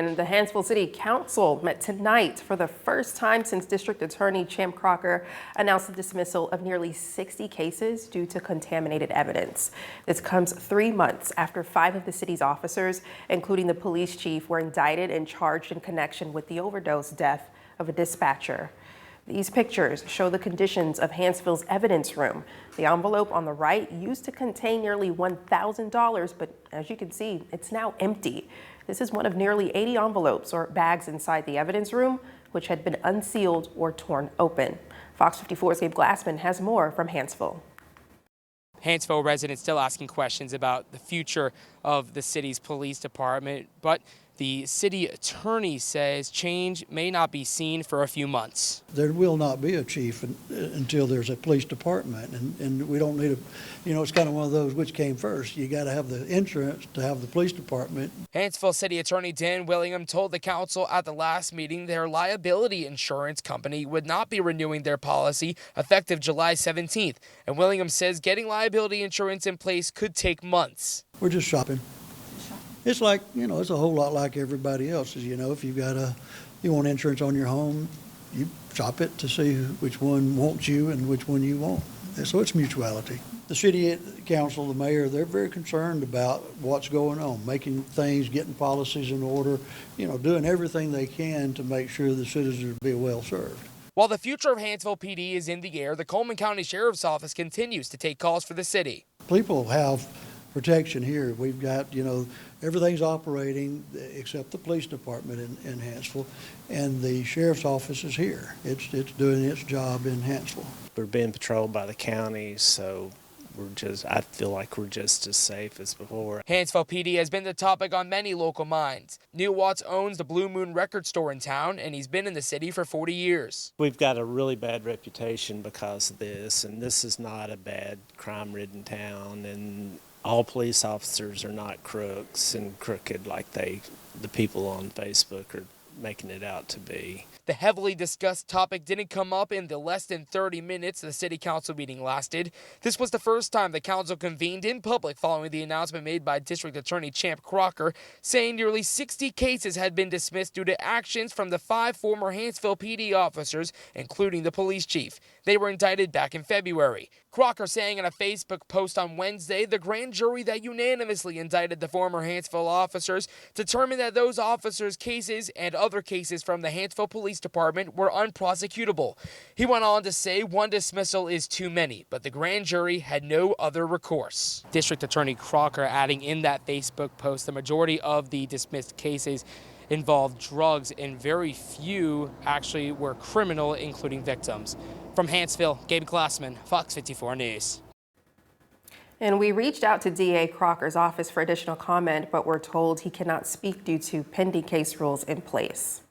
And the Hanceville City Council met tonight for the first time since District Attorney Champ Crocker announced the dismissal of nearly 60 cases due to contaminated evidence. This comes 3 months after 5 of the city's officers, including the police chief, were indicted and charged in connection with the overdose death of a dispatcher. These pictures show the conditions of Hanceville's evidence room. The envelope on the right used to contain nearly $1,000, but as you can see, it's now empty. This is one of nearly 80 envelopes or bags inside the evidence room, which had been unsealed or torn open. Fox 54's Gabe Glassman has more from Hanceville. Hanceville residents still asking questions about the future of the city's police department, but the city attorney says change may not be seen for a few months. There will not be a chief until there's a police department, and we don't need it's kind of one of those, which came first. You got to have the insurance to have the police department. Hanceville City Attorney Dan Willingham told the council at the last meeting their liability insurance company would not be renewing their policy effective July 17th. And Willingham says getting liability insurance in place could take months. We're just shopping. It's like, it's a whole lot like everybody else's. If you want insurance on your home, you shop it to see which one wants you and which one you won't. And so it's mutuality. The city council, the mayor, they're very concerned about what's going on, making things, getting policies in order, doing everything they can to make sure the citizens be well served. While the future of Hanceville PD is in the air, the Coleman County Sheriff's Office continues to take calls for the city. People have protection here. We've got, everything's operating except the police department in Hanceville, and the sheriff's office is here. It's doing its job in Hanceville. We're being patrolled by the county, so I feel like we're just as safe as before. Hanceville PD has been the topic on many local minds. Neil Watts owns the Blue Moon record store in town, and he's been in the city for 40 years. We've got a really bad reputation because of this, and this is not a bad crime-ridden town, and all police officers are not crooks and crooked like the people on Facebook are making it out to be. The heavily discussed topic didn't come up in the less than 30 minutes the city council meeting lasted. This was the first time the council convened in public following the announcement made by District Attorney Champ Crocker, saying nearly 60 cases had been dismissed due to actions from the 5 former Hanceville PD officers, including the police chief. They were indicted back in February. Crocker saying in a Facebook post on Wednesday, the grand jury that unanimously indicted the former Hanceville officers determined that those officers' cases and other cases from the Hanceville Police Department were unprosecutable. He went on to say one dismissal is too many, but the grand jury had no other recourse. District Attorney Crocker adding in that Facebook post the majority of the dismissed cases involved drugs and very few actually were criminal, including victims. From Hanceville, Gabe Glassman, Fox 54 News. And we reached out to DA Crocker's office for additional comment, but we're told he cannot speak due to pending case rules in place.